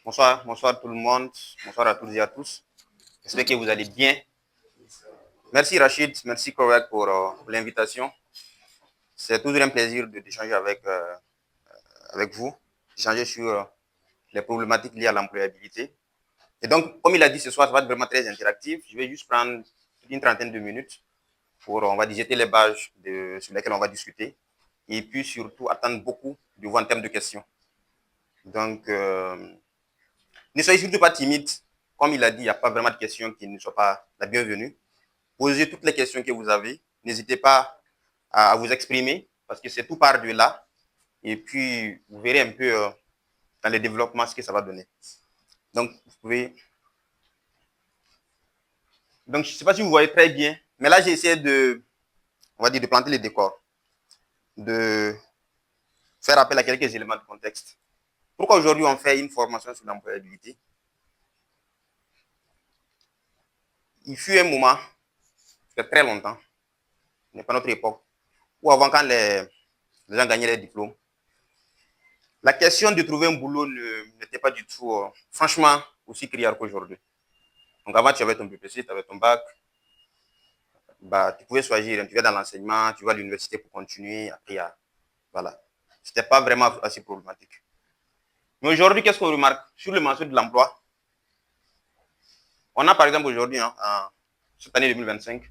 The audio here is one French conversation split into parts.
Bonsoir, bonsoir tout le monde. Bonsoir à toutes et à tous. J'espère que vous allez bien. Merci Rachid, merci Correct pour l'invitation. C'est toujours un plaisir d'échanger avec vous, d'échanger sur les problématiques liées à l'employabilité. Et donc, comme il a dit ce soir, ça va être vraiment très interactif. Je vais juste prendre une trentaine de minutes pour, on va dire, jeter les bases sur lesquelles on va discuter. Et puis surtout, attendre beaucoup de vous en termes de questions. Donc, ne soyez surtout pas timide. Comme il a dit, il n'y a pas vraiment de questions qui ne soient pas la bienvenue. Posez toutes les questions que vous avez. N'hésitez pas à vous exprimer parce que c'est tout par de là. Et puis, vous verrez un peu dans le développement ce que ça va donner. Donc, vous pouvez. Donc, je ne sais pas si vous voyez très bien, mais là, j'ai essayé on va dire, de planter les décors, de faire appel à quelques éléments de contexte. Pourquoi aujourd'hui on fait une formation sur l'employabilité? Il fut un moment, il y a très longtemps, ce n'est pas notre époque, où avant, quand les gens gagnaient les diplômes, la question de trouver un boulot n'était pas du tout, franchement, aussi criard qu'aujourd'hui. Donc avant, tu avais ton BPC, tu avais ton bac, bah, tu pouvais choisir, tu vas dans l'enseignement, tu vas à l'université pour continuer, après, voilà. C'était pas vraiment assez problématique. Mais aujourd'hui, qu'est-ce qu'on remarque? Sur le marché de l'emploi, on a par exemple aujourd'hui, en cette année 2025,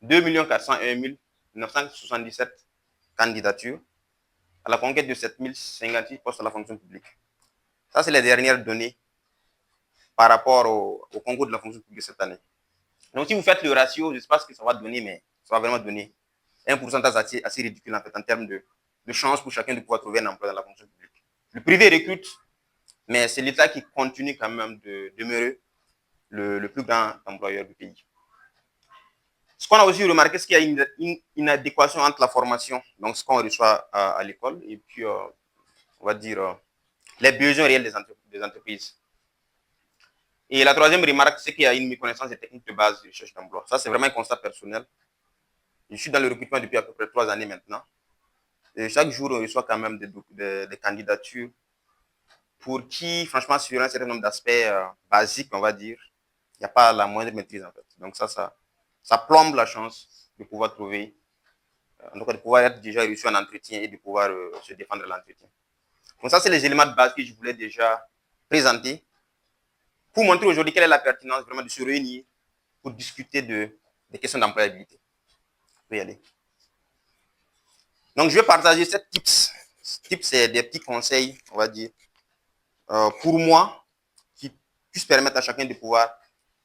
2 401 977 candidatures à la conquête de 7 056 postes à la fonction publique. Ça, c'est les dernières données par rapport au concours de la fonction publique cette année. Donc, si vous faites le ratio, je ne sais pas ce que ça va donner, mais ça va vraiment donner un pourcentage assez ridicule en fait en termes de chances pour chacun de pouvoir trouver un emploi dans la fonction publique. Le privé recrute, mais c'est l'État qui continue quand même de demeurer le plus grand employeur du pays. Ce qu'on a aussi remarqué, c'est qu'il y a une inadéquation entre la formation, donc ce qu'on reçoit à l'école, et puis, on va dire, les besoins réels des entreprises. Et la troisième remarque, c'est qu'il y a une méconnaissance des techniques de base de recherche d'emploi. Ça, c'est vraiment un constat personnel. Je suis dans le recrutement depuis à peu près 3 années maintenant. Et chaque jour, on reçoit quand même des candidatures pour qui, franchement, sur un certain nombre d'aspects basiques, on va dire, il n'y a pas la moindre maîtrise en fait. Donc ça plombe la chance de pouvoir trouver, en tout cas de pouvoir être déjà reçu en entretien et de pouvoir se défendre l'entretien. Donc ça, c'est les éléments de base que je voulais déjà présenter pour montrer aujourd'hui quelle est la pertinence vraiment de se réunir pour discuter des questions d'employabilité. Vous pouvez y aller. Donc, je vais partager 7 tips. Tips, c'est des petits conseils, on va dire, pour moi, qui puissent permettre à chacun de pouvoir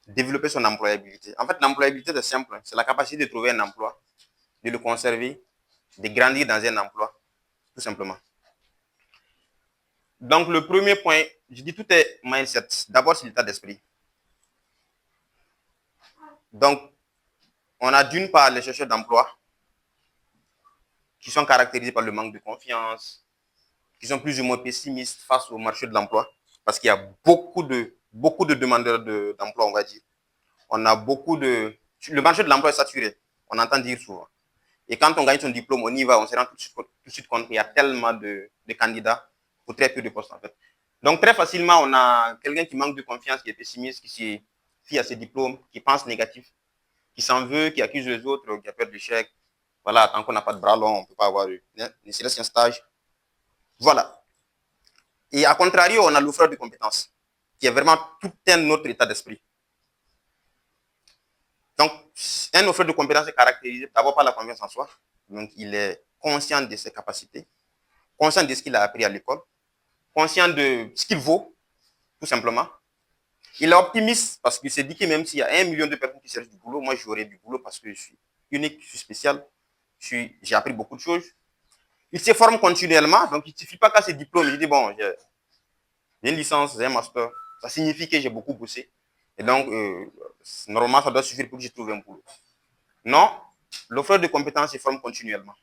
développer son employabilité. En fait, l'employabilité, c'est simple. C'est la capacité de trouver un emploi, de le conserver, de grandir dans un emploi, tout simplement. Donc, le premier point, je dis tout est mindset. D'abord, c'est l'état d'esprit. Donc, on a d'une part les chercheurs d'emploi qui sont caractérisés par le manque de confiance, qui sont plus ou moins pessimistes face au marché de l'emploi, parce qu'il y a beaucoup de demandeurs d'emploi, on va dire. On a beaucoup de... Le marché de l'emploi est saturé, on entend dire souvent. Et quand on gagne son diplôme, on y va, on se rend tout de suite compte qu'il y a tellement de candidats pour très peu de postes, en fait. Donc, très facilement, on a quelqu'un qui manque de confiance, qui est pessimiste, qui se fie à ses diplômes, qui pense négatif, qui s'en veut, qui accuse les autres, qui a peur de l'échec. Voilà, tant qu'on n'a pas de bras long, on ne peut pas avoir ne serait-ce qu'un stage. Voilà. Et à contrario, on a l'offre de compétences, qui est vraiment tout un autre état d'esprit. Donc, un offre de compétences est caractérisé d'abord par la confiance en soi. Donc, il est conscient de ses capacités, conscient de ce qu'il a appris à l'école, conscient de ce qu'il vaut, tout simplement. Il est optimiste parce qu'il s'est dit que même s'il y a 1 million de personnes qui cherchent du boulot, moi, j'aurai du boulot parce que je suis unique, je suis spécial, j'ai appris beaucoup de choses. Il se forme continuellement, donc il ne suffit pas qu'à ses diplômes, il dit, bon, j'ai une licence, j'ai un master, ça signifie que j'ai beaucoup bossé. Et donc, normalement, ça doit suffire pour que je trouve un boulot. Non, l'offre de compétences se forme continuellement.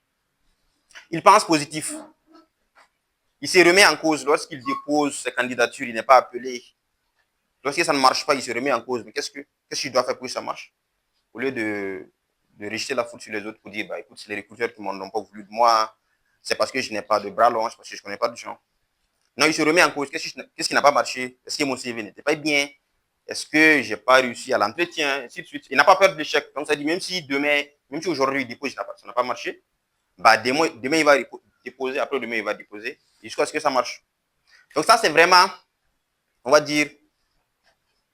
Il pense positif. Il se remet en cause. Lorsqu'il dépose sa candidature, il n'est pas appelé. Lorsque ça ne marche pas, il se remet en cause. Mais qu'est-ce que je dois faire pour que ça marche? Au lieu de rejeter la faute sur les autres pour dire, bah, écoute, c'est les recruteurs qui m'ont pas voulu de moi, c'est parce que je n'ai pas de bras longs, c'est parce que je ne connais pas de gens. Non, il se remet en cause. Qu'est-ce qui n'a pas marché? Est-ce que mon CV n'était pas bien? Est-ce que j'ai pas réussi à l'entretien? Ainsi de suite. Il n'a pas peur de l'échec. Donc, ça dit, même si demain, même si aujourd'hui il dépose, ça n'a pas marché, bah, demain il va déposer, après demain il va déposer, jusqu'à ce que ça marche. Donc, ça, c'est vraiment, on va dire,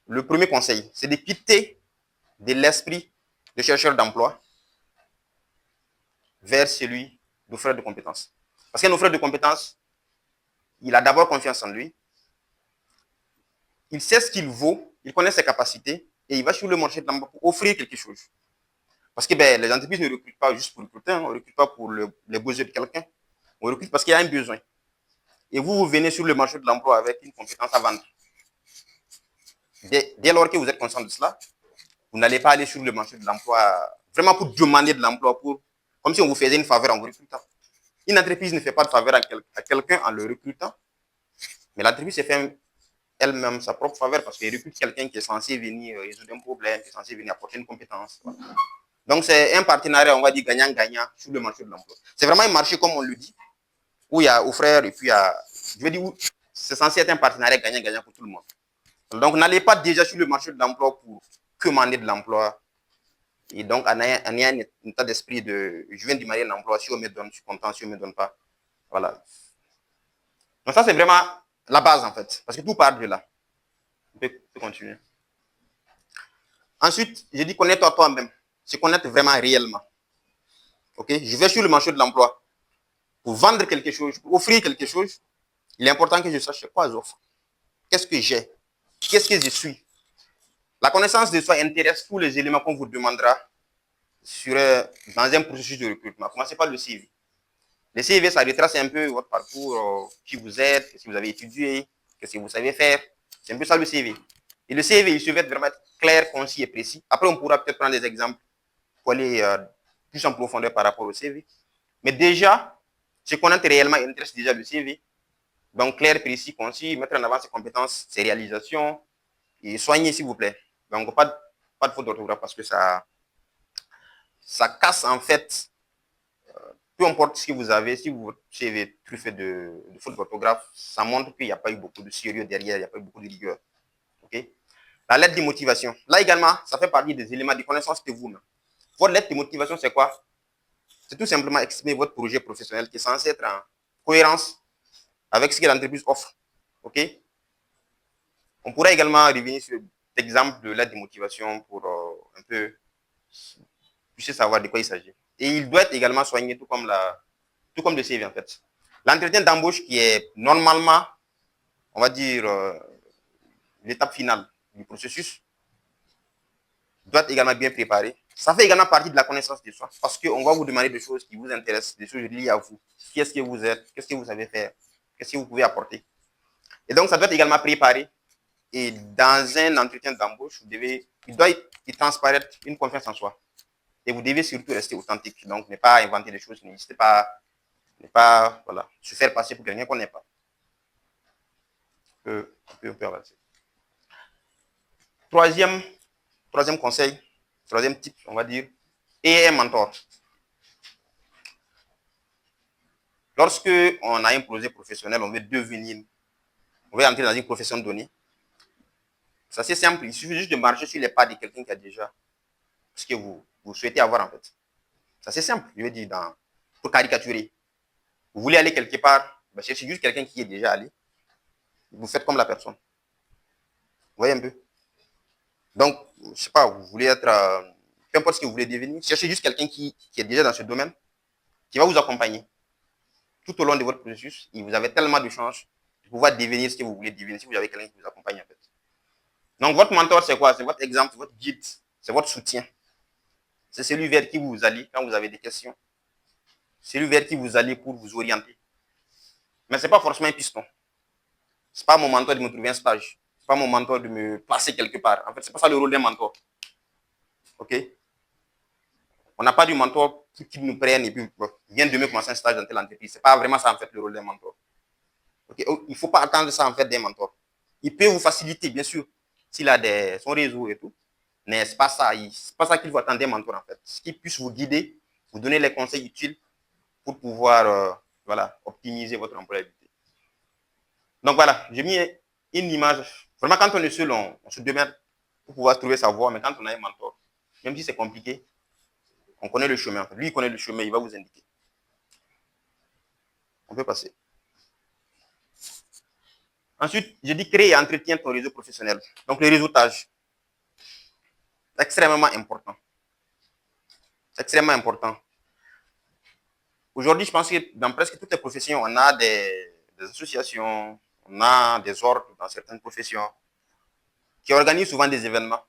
le premier conseil. C'est de quitter de l'esprit de chercheur d'emploi vers celui d'offreur de compétences. Parce qu'un offreur de compétences, il a d'abord confiance en lui, il sait ce qu'il vaut, il connaît ses capacités et il va sur le marché de l'emploi pour offrir quelque chose. Parce que ben, les entreprises ne recrutent pas juste pour recruter, on ne recrute pas pour les besoins de quelqu'un, on recrute parce qu'il y a un besoin. Et vous, vous venez sur le marché de l'emploi avec une compétence à vendre. Dès lors que vous êtes conscient de cela, vous n'allez pas aller sur le marché de l'emploi vraiment pour demander de l'emploi, comme si on vous faisait une faveur en vous recrutant. Une entreprise ne fait pas de faveur à quelqu'un en le recrutant, mais l'entreprise se fait elle-même sa propre faveur parce qu'elle recrute quelqu'un qui est censé venir résoudre un problème, qui est censé venir apporter une compétence. Voilà. Donc, c'est un partenariat, on va dire, gagnant-gagnant sur le marché de l'emploi. C'est vraiment un marché, comme on le dit, où il y a offreur et puis il y a. Je veux dire, c'est censé être un partenariat gagnant-gagnant pour tout le monde. Donc, n'allez pas déjà sur le marché de l'emploi pour commander de l'emploi. Et donc, en ayant un état d'esprit de je viens de démarrer l'emploi, si on me donne, je suis content, si on ne me donne pas. Voilà. Donc, ça, c'est vraiment la base, en fait. Parce que tout part de là. On peut continuer. Ensuite, je dis connais-toi toi-même. Se connaître vraiment réellement. Ok? Je vais sur le marché de l'emploi pour vendre quelque chose, pour offrir quelque chose. Il est important que je sache quoi j'offre. Qu'est-ce que j'ai? Qu'est-ce que je suis? La connaissance de soi intéresse tous les éléments qu'on vous demandera dans un processus de recrutement. Commencez par le CV. Le CV, ça retrace un peu votre parcours, qui vous êtes, qu'est-ce que vous avez étudié, qu'est-ce que vous savez faire. C'est un peu ça le CV. Et le CV, il se veut vraiment être clair, concis et précis. Après, on pourra peut-être prendre des exemples pour aller plus en profondeur par rapport au CV. Mais déjà, se connaître réellement intéresse déjà le CV. Donc, clair, précis, concis, mettre en avant ses compétences, ses réalisations et soigner, s'il vous plaît. Donc, pas de faute d'orthographe parce que ça casse en fait, peu importe ce que vous avez, si votre CV est truffé de faute d'orthographe, ça montre qu'il n'y a pas eu beaucoup de sérieux derrière, il n'y a pas eu beaucoup de rigueur. Okay? La lettre de motivation. Là également, ça fait partie des éléments de connaissance de vous-même. Votre lettre de motivation, c'est quoi? C'est tout simplement exprimer votre projet professionnel qui est censé être en cohérence avec ce que l'entreprise offre. OK? On pourrait également revenir sur l'exemple de lettre de motivation pour un peu puissiez savoir de quoi il s'agit. Et il doit être également soigné tout comme le CV en fait. L'entretien d'embauche qui est normalement, on va dire, l'étape finale du processus, doit être également bien préparé. Ça fait également partie de la connaissance de soi parce qu'on va vous demander des choses qui vous intéressent, des choses liées à vous. Qu'est-ce que vous êtes? Qu'est-ce que vous savez faire? Qu'est-ce que vous pouvez apporter? Et donc, ça doit être également préparé. Et dans un entretien d'embauche, il doit y transparaître une confiance en soi. Et vous devez surtout rester authentique. Donc, ne pas inventer des choses, n'hésitez pas, ne pas voilà, se faire passer pour quelqu'un qu'on n'est pas. On peut avancer. Troisième conseil, troisième type, on va dire, et un mentor. Lorsque on a un projet professionnel, on veut entrer dans une profession donnée, c'est assez simple. Il suffit juste de marcher sur les pas de quelqu'un qui a déjà ce que vous souhaitez avoir en fait. C'est assez simple, je veux dire, pour caricaturer. Vous voulez aller quelque part, ben, cherchez juste quelqu'un qui est déjà allé. Vous faites comme la personne. Vous voyez un peu? Donc, je ne sais pas, vous voulez être, peu importe ce que vous voulez devenir, cherchez juste quelqu'un qui est déjà dans ce domaine, qui va vous accompagner tout au long de votre processus. Et vous avez tellement de chances de pouvoir devenir ce que vous voulez devenir si vous avez quelqu'un qui vous accompagne en fait. Donc, votre mentor, c'est quoi? C'est votre exemple, c'est votre guide, c'est votre soutien. C'est celui vers qui vous allez quand vous avez des questions. C'est celui vers qui vous allez pour vous orienter. Mais ce n'est pas forcément un piston. Ce n'est pas mon mentor de me trouver un stage. Ce n'est pas mon mentor de me placer quelque part. En fait, ce n'est pas ça le rôle d'un mentor. OK? On n'a pas du mentor qui nous prenne et puis vient de me commencer un stage dans telle entreprise. Ce n'est pas vraiment ça, en fait, le rôle d'un mentor. Okay? Il ne faut pas attendre ça, en fait, d'un mentor. Il peut vous faciliter, bien sûr, s'il a son réseau et tout. Mais ce n'est pas ça. C'est pas ça qu'il faut attendre d'un mentor, en fait. Ce qui puisse vous guider, vous donner les conseils utiles pour pouvoir voilà, optimiser votre employabilité. Donc voilà, j'ai mis une image. Vraiment, quand on est seul, on se démerde pour pouvoir trouver sa voie. Mais quand on a un mentor, même si c'est compliqué, on connaît le chemin. En fait. Lui, il connaît le chemin, il va vous indiquer. On peut passer. Ensuite, je dis créer et entretenir ton réseau professionnel. Donc, le réseautage. C'est extrêmement important. C'est extrêmement important. Aujourd'hui, je pense que dans presque toutes les professions, on a des associations, on a des ordres dans certaines professions qui organisent souvent des événements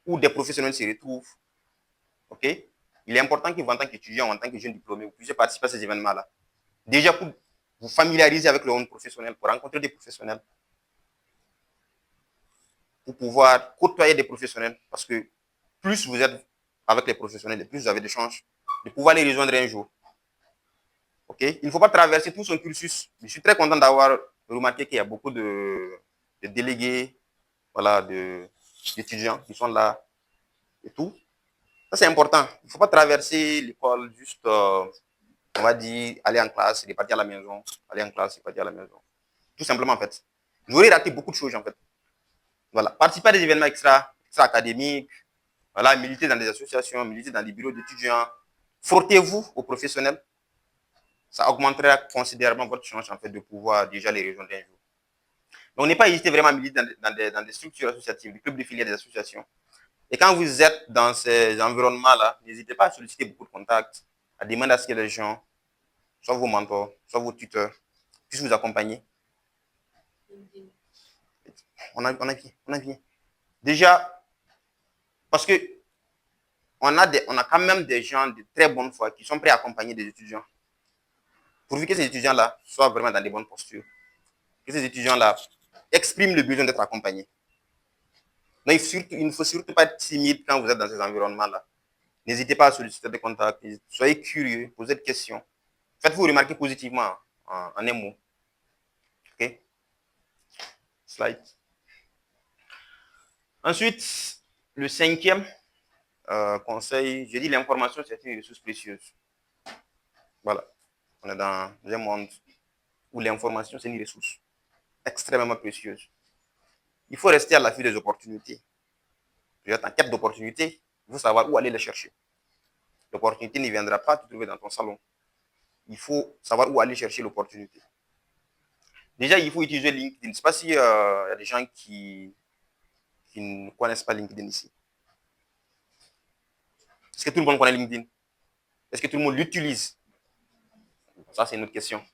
où des professionnels se retrouvent. OK? Il est important que vous, en tant qu'étudiant, en tant que jeune diplômé, vous puissiez participer à ces événements-là. Déjà pour vous familiariser avec le monde professionnel, pour rencontrer des professionnels, pour pouvoir côtoyer des professionnels, parce que plus vous êtes avec les professionnels, et plus vous avez de chances de pouvoir les rejoindre un jour. Okay? Il ne faut pas traverser tout son cursus. Je suis très content d'avoir remarqué qu'il y a beaucoup de délégués, voilà, d'étudiants qui sont là et tout. Ça, c'est important. Il ne faut pas traverser l'école juste, on va dire, aller en classe, repartir à la maison, aller en classe, repartir à la maison. Tout simplement, en fait. J'aurais raté beaucoup de choses, en fait. Voilà. Participer à des événements extra-académiques, voilà, militer dans des associations, militer dans des bureaux d'étudiants. Frottez-vous aux professionnels. Ça augmentera considérablement votre chance, en fait, de pouvoir déjà les rejoindre un jour. Donc, n'est pas hésiter vraiment à militer dans des structures associatives, des clubs de filière des associations. Et quand vous êtes dans ces environnements-là, n'hésitez pas à solliciter beaucoup de contacts, à demander à ce que les gens, soit vos mentors, soit vos tuteurs, puissent vous accompagner. On a bien. Déjà, parce que on a quand même des gens de très bonne foi qui sont prêts à accompagner des étudiants. Pourvu que ces étudiants-là soient vraiment dans des bonnes postures. Que ces étudiants-là expriment le besoin d'être accompagnés. Donc, il ne faut surtout pas être timide quand vous êtes dans ces environnements-là. N'hésitez pas à solliciter des contacts. Soyez curieux, posez des questions. Faites-vous remarquer positivement en un mot. OK? Slide. Ensuite, le cinquième conseil, je dis l'information, c'est une ressource précieuse. Voilà. On est dans un monde où l'information, c'est une ressource extrêmement précieuse. Il faut rester à l'affût des opportunités. Vous êtes en quête d'opportunités, il faut savoir où aller les chercher. L'opportunité ne viendra pas te trouver dans ton salon. Il faut savoir où aller chercher l'opportunité. Déjà, il faut utiliser LinkedIn. Je ne sais pas s'il y a des gens qui ne connaissent pas LinkedIn ici. Est-ce que tout le monde connaît LinkedIn? Est-ce que tout le monde l'utilise? Ça, c'est une autre question.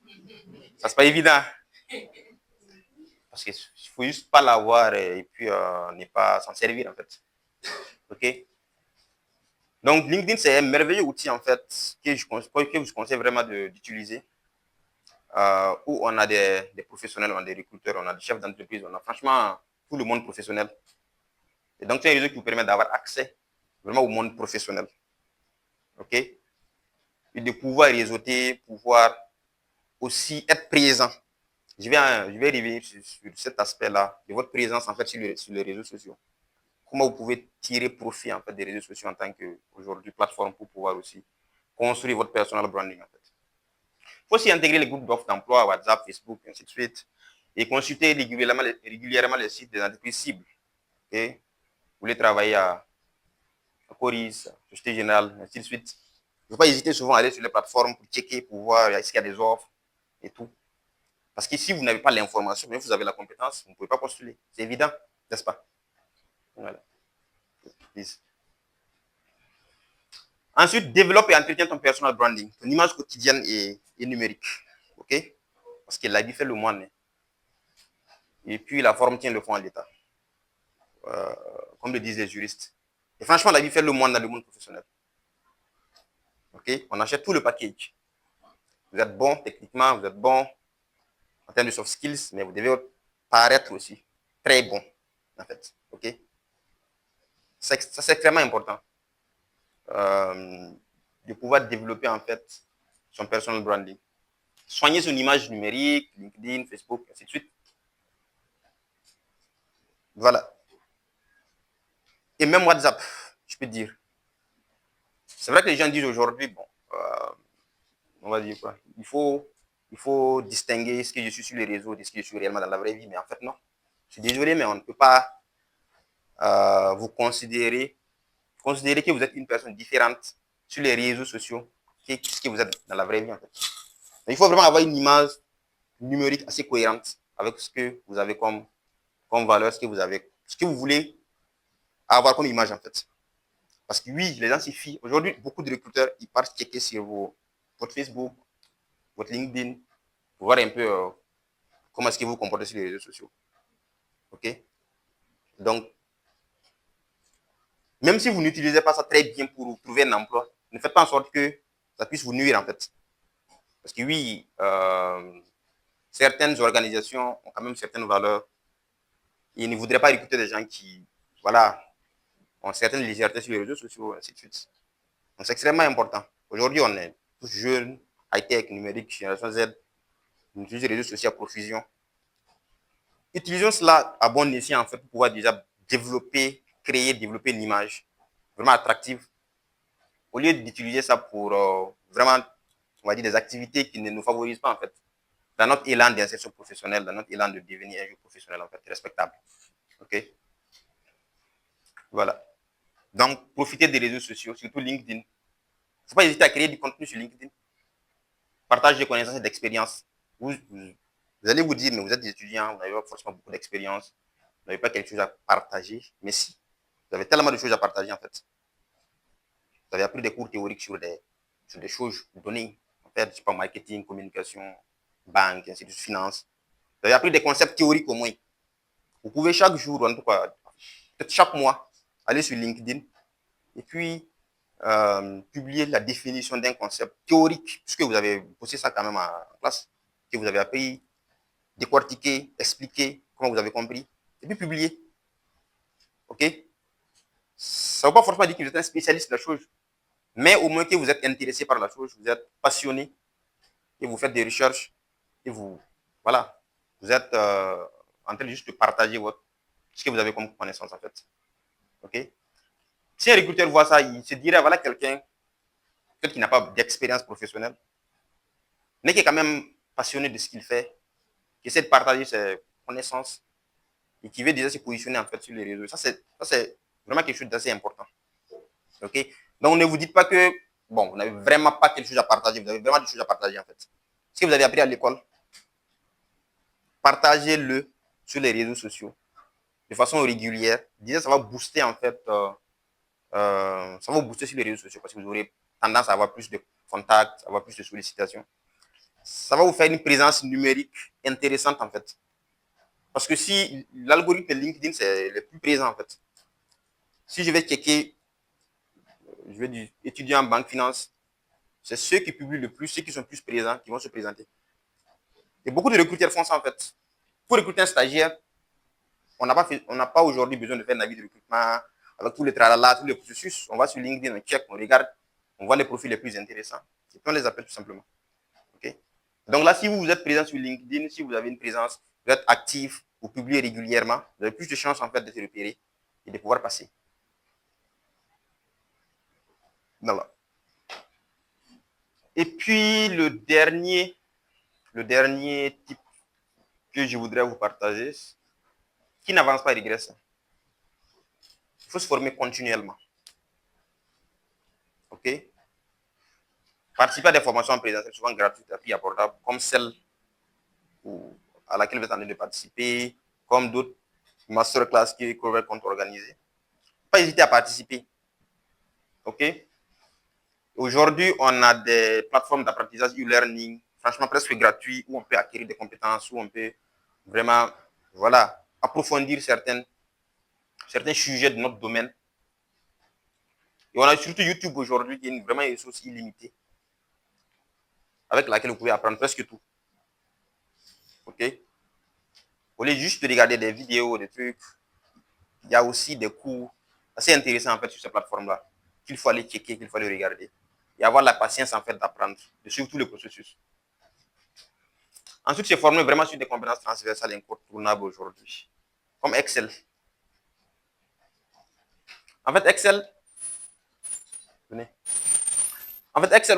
Ça, c'est pas évident. Parce qu'il ne faut juste pas l'avoir et puis ne pas s'en servir, en fait. OK? Donc, LinkedIn, c'est un merveilleux outil, en fait, que je vous conseille vraiment d'utiliser. Où on a des professionnels, on a des recruteurs, on a des chefs d'entreprise, on a franchement tout le monde professionnel. Et donc, c'est un réseau qui vous permet d'avoir accès vraiment au monde professionnel. OK? Et de pouvoir réseauter, pouvoir aussi être présent. Je vais revenir sur cet aspect-là de votre présence en fait sur les réseaux sociaux. Comment vous pouvez tirer profit en fait des réseaux sociaux en tant qu'aujourd'hui plateforme pour pouvoir aussi construire votre personal branding en fait. Il faut aussi intégrer les groupes d'offres d'emploi, WhatsApp, Facebook, ainsi de suite, et consulter régulièrement les sites des entreprises cibles. Okay? Vous voulez travailler à Coris, Société Générale, ainsi de suite. Il ne faut pas hésiter souvent à aller sur les plateformes pour checker, pour voir est-ce qu'il y a des offres et tout. Parce que si vous n'avez pas l'information, mais vous avez la compétence, vous ne pouvez pas postuler. C'est évident, n'est-ce pas? Voilà. Please. Ensuite, développe et entretiens ton personal branding, ton image quotidienne et numérique. OK? Parce que la vie fait le moine. Et puis, la forme tient le fond en l'état. Comme le disent les juristes. Et franchement, la vie fait le moine dans le monde professionnel. OK? On achète tout le package. Vous êtes bon techniquement, vous êtes bon en termes de soft skills, mais vous devez paraître aussi très bon, en fait. OK? Ça, c'est extrêmement important. De pouvoir développer, en fait, son personal branding. Soigner son image numérique, LinkedIn, Facebook, ainsi de suite. Voilà. Et même WhatsApp, je peux dire. C'est vrai que les gens disent aujourd'hui, bon, on va dire quoi, il faut il faut distinguer ce que je suis sur les réseaux de ce que je suis réellement dans la vraie vie. Mais en fait, non. Je suis désolé, mais on ne peut pas vous considérer que vous êtes une personne différente sur les réseaux sociaux que ce que vous êtes dans la vraie vie, en fait. Il faut vraiment avoir une image numérique assez cohérente avec ce que vous avez comme valeur, ce que vous voulez avoir comme image, en fait. Parce que oui, les gens s'y fient. Aujourd'hui, beaucoup de recruteurs, ils partent checker sur votre Facebook, votre LinkedIn, pour voir un peu comment est-ce que vous vous comportez sur les réseaux sociaux. OK? Donc, même si vous n'utilisez pas ça très bien pour trouver un emploi, ne faites pas en sorte que ça puisse vous nuire, en fait. Parce que oui, certaines organisations ont quand même certaines valeurs. Ils ne voudraient pas recruter des gens qui, voilà, ont certaines légèretés sur les réseaux sociaux, ainsi de suite. Donc, c'est extrêmement important. Aujourd'hui, on est tous jeunes, high-tech, numérique, génération Z, on utilise les réseaux sociaux à profusion. Utilisons cela à bon escient, en fait, pour pouvoir déjà développer une image vraiment attractive, au lieu d'utiliser ça pour vraiment, on va dire, des activités qui ne nous favorisent pas, en fait, dans notre élan d'insertion professionnelle, dans notre élan de devenir un jeu professionnel, en fait, respectable. OK? Voilà. Donc, profitez des réseaux sociaux, surtout LinkedIn. Il ne faut pas hésiter à créer du contenu sur LinkedIn. Partagez des connaissances et d'expériences. Vous allez vous dire, mais vous êtes des étudiants, vous n'avez pas forcément beaucoup d'expérience, vous n'avez pas quelque chose à partager. Mais si, vous avez tellement de choses à partager, en fait. Vous avez appris des cours théoriques sur des choses données, en fait, je sais pas, marketing, communication, banque, ainsi de suite, finance. Vous avez appris des concepts théoriques au moins. Vous pouvez chaque jour, en tout cas, peut-être chaque mois, aller sur LinkedIn et puis publier la définition d'un concept théorique, puisque vous avez posé ça quand même en classe, que vous avez appris, décortiquer, expliquer comment vous avez compris, et puis publier. OK? Ça ne veut pas forcément dire que vous êtes un spécialiste de la chose, mais au moins que vous êtes intéressé par la chose, vous êtes passionné, et vous faites des recherches, et vous, voilà, vous êtes en train de juste de partager ce que vous avez comme connaissance, en fait. OK? Si un recruteur voit ça, il se dirait, voilà quelqu'un, peut-être qui n'a pas d'expérience professionnelle, mais qui est quand même passionné de ce qu'il fait, qui essaie de partager ses connaissances et qui veut déjà se positionner en fait sur les réseaux. Ça, c'est vraiment quelque chose d'assez important. OK? Donc, ne vous dites pas que, bon, vous n'avez vraiment pas quelque chose à partager, vous avez vraiment des choses à partager en fait. Ce que vous avez appris à l'école, partagez-le sur les réseaux sociaux de façon régulière. Déjà, ça va booster en fait, ça va booster sur les réseaux sociaux parce que vous aurez tendance à avoir plus de contacts, à avoir plus de sollicitations. Ça va vous faire une présence numérique intéressante en fait. Parce que si l'algorithme de LinkedIn, c'est le plus présent en fait. Si je vais checker, je vais dire étudiant en banque finance, c'est ceux qui publient le plus, ceux qui sont plus présents, qui vont se présenter. Et beaucoup de recruteurs font ça en fait. Pour recruter un stagiaire, on n'a pas aujourd'hui besoin de faire un avis de recrutement avec tous les tralala, tous les processus. On va sur LinkedIn, on check, on regarde, on voit les profils les plus intéressants. Et puis on les appelle tout simplement. Okay? Donc là, si vous êtes présent sur LinkedIn, si vous avez une présence, vous êtes actif, vous publiez régulièrement, vous avez plus de chances en fait d'être repéré et de pouvoir passer. Voilà. Et puis le dernier type que je voudrais vous partager, qui n'avance pas régresse. Il faut se former continuellement. OK? Participer à des formations en présentiel, souvent gratuites et puis abordables, comme celle à laquelle vous êtes en train de participer, comme d'autres masterclass que Cover compte organiser. Pas hésiter à participer. OK? Aujourd'hui, on a des plateformes d'apprentissage e-learning, franchement presque gratuits, où on peut acquérir des compétences, où on peut vraiment, voilà, approfondir certains sujets de notre domaine. Et on a surtout YouTube aujourd'hui, qui est vraiment une ressource illimitée, avec laquelle vous pouvez apprendre presque tout. OK? Au lieu juste de regarder des vidéos, des trucs, il y a aussi des cours assez intéressants en fait sur ces plateformes-là, qu'il faut aller checker, qu'il faut aller regarder. Et avoir la patience en fait d'apprendre, de suivre tout le processus. Ensuite, se former vraiment sur des compétences transversales incontournables aujourd'hui, comme Excel. En fait, Excel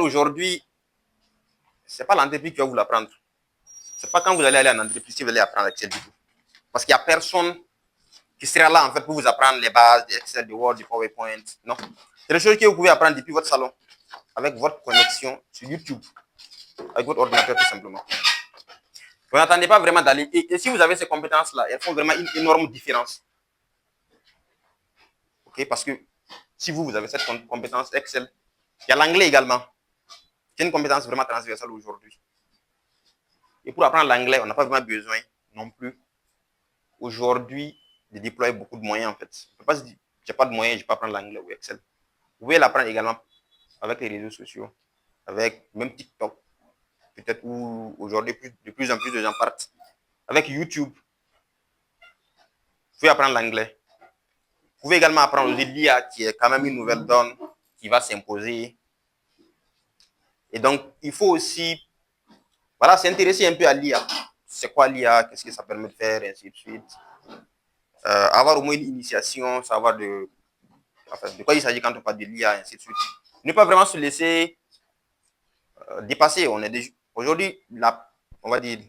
aujourd'hui, c'est pas l'entreprise qui va vous l'apprendre. C'est pas quand vous allez aller en entreprise que vous allez apprendre Excel du tout. Parce qu'il n'y a personne qui sera là en fait pour vous apprendre les bases d'Excel, de Word, du PowerPoint. Non. C'est des choses que vous pouvez apprendre depuis votre salon, avec votre connexion sur YouTube, avec votre ordinateur tout simplement. Vous n'attendez pas vraiment d'aller. Et si vous avez ces compétences-là, elles font vraiment une énorme différence. Ok, parce que si vous avez cette compétence Excel, il y a l'anglais également. C'est une compétence vraiment transversale aujourd'hui. Et pour apprendre l'anglais, on n'a pas vraiment besoin non plus aujourd'hui de déployer beaucoup de moyens en fait. On ne peut pas se dire, j'ai pas de moyens, je ne vais pas apprendre l'anglais ou Excel. Vous pouvez l'apprendre également avec les réseaux sociaux, avec même TikTok, peut-être où aujourd'hui de plus en plus de gens partent. Avec YouTube, vous pouvez apprendre l'anglais. Vous pouvez également apprendre l'IA qui est quand même une nouvelle donne qui va s'imposer. Et donc, il faut aussi voilà, s'intéresser un peu à l'IA. C'est quoi l'IA? Qu'est-ce que ça permet de faire? Et ainsi de suite. Avoir au moins une initiation, savoir de quoi il s'agit quand on parle de l'IA, et ainsi de suite. Ne pas vraiment se laisser dépasser. Aujourd'hui, on va dire,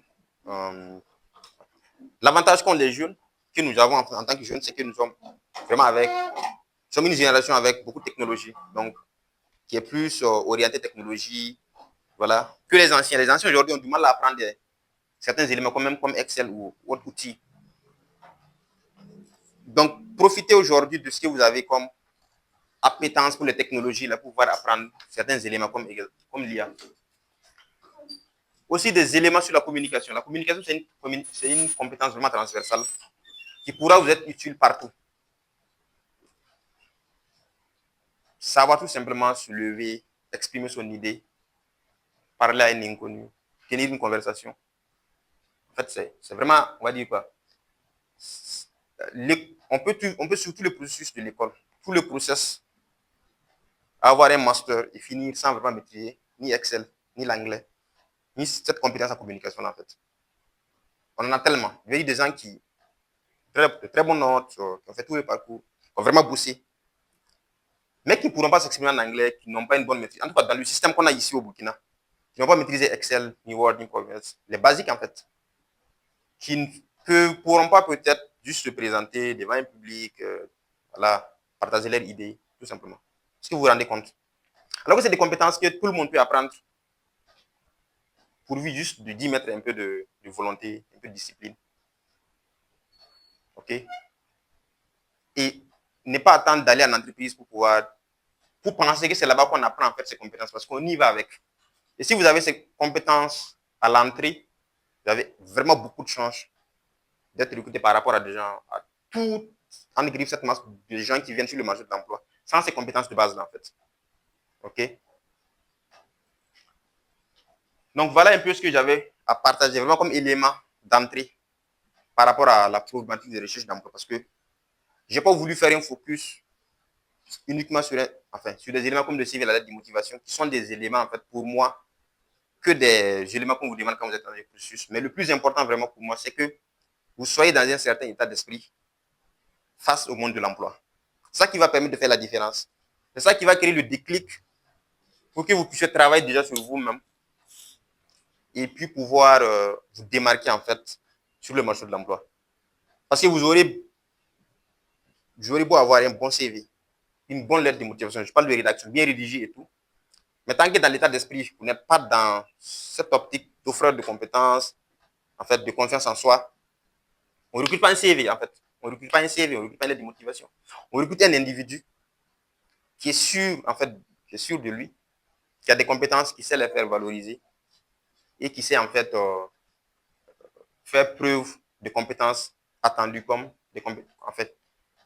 l'avantage qu'ont les jeunes, que nous avons en tant que jeunes, c'est que nous sommes vraiment sommes une génération avec beaucoup de technologie, donc qui est plus orientée technologie, voilà, que les anciens. Les anciens aujourd'hui ont du mal à apprendre certains éléments, comme Excel ou autres outils. Donc, profitez aujourd'hui de ce que vous avez comme appétence pour les technologies là, pour pouvoir apprendre certains éléments comme l'IA. Aussi des éléments sur la communication. La communication, c'est une compétence vraiment transversale qui pourra vous être utile partout. Savoir tout simplement se lever, exprimer son idée, parler à un inconnu, tenir une conversation. En fait, c'est vraiment, on va dire quoi, on peut sur tout le processus de l'école, tout le process, avoir un master et finir sans vraiment maîtriser ni Excel, ni l'anglais, ni cette compétence en communication en fait. On en a tellement. Il y a des gens qui de très bonnes notes, qui ont fait tout le parcours, qui ont vraiment bossé, mais qui ne pourront pas s'exprimer en anglais, qui n'ont pas une bonne maîtrise. En tout cas, dans le système qu'on a ici au Burkina, qui n'ont pas maîtrisé Excel, ni Word, ni PowerPoint, les basiques en fait, qui ne pourront pas peut-être juste se présenter devant un public, voilà, partager leurs idées, tout simplement. Est-ce que vous vous rendez compte? Alors que c'est des compétences que tout le monde peut apprendre, pourvu juste d'y mettre un peu de volonté, un peu de discipline. OK? Et ne pas attendre d'aller en entreprise pour penser que c'est là-bas qu'on apprend en fait ces compétences, parce qu'on y va avec. Et si vous avez ces compétences à l'entrée, vous avez vraiment beaucoup de chances d'être recruté par rapport à des gens, à tout, en grippe cette masse de gens qui viennent sur le marché de l'emploi, sans ces compétences de base là en fait. OK? Donc voilà un peu ce que j'avais à partager vraiment comme élément d'entrée par rapport à la problématique de recherche d'emploi, parce que je n'ai pas voulu faire un focus uniquement sur des éléments comme le CV, la lettre de motivation, qui sont des éléments en fait pour moi que des éléments qu'on vous demande quand vous êtes dans le processus. Mais le plus important vraiment pour moi, c'est que vous soyez dans un certain état d'esprit face au monde de l'emploi. C'est ça qui va permettre de faire la différence. C'est ça qui va créer le déclic pour que vous puissiez travailler déjà sur vous-même et puis pouvoir vous démarquer en fait sur le marché de l'emploi. Parce que vous aurez beau avoir un bon CV, une bonne lettre de motivation, je parle de rédaction, bien rédigée et tout, mais tant que dans l'état d'esprit, vous n'êtes pas dans cette optique d'offreur de compétences, en fait, de confiance en soi, on ne recrute pas un CV, en fait. On ne recrute pas un CV, on ne recrute pas une lettre de motivation. On recrute un individu qui est sûr, en fait, qui est sûr de lui, qui a des compétences, qui sait les faire valoriser et qui sait, en fait, faire preuve de compétences attendues comme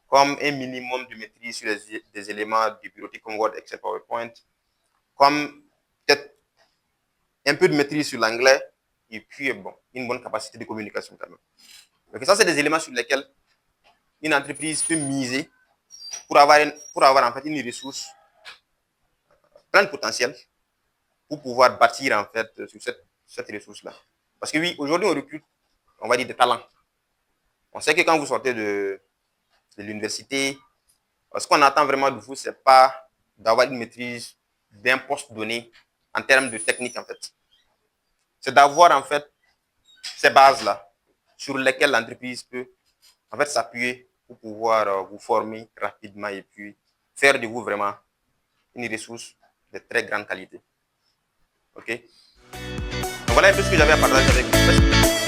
comme un minimum de maîtrise sur des éléments du bureautique comme Word, Excel, PowerPoint, comme peut-être un peu de maîtrise sur l'anglais et puis bon, une bonne capacité de communication quand même. Donc ça, c'est des éléments sur lesquels une entreprise peut miser pour avoir en fait une ressource plein de potentiel pour pouvoir bâtir en fait sur cette ressource-là. Parce que oui, aujourd'hui, on recrute, on va dire, des talents. On sait que quand vous sortez de l'université, ce qu'on attend vraiment de vous, ce n'est pas d'avoir une maîtrise d'un poste donné en termes de technique, en fait. C'est d'avoir, en fait, ces bases-là sur lesquelles l'entreprise peut en fait s'appuyer pour pouvoir vous former rapidement et puis faire de vous vraiment une ressource de très grande qualité. Ok? Donc voilà un peu ce que j'avais à partager avec vous.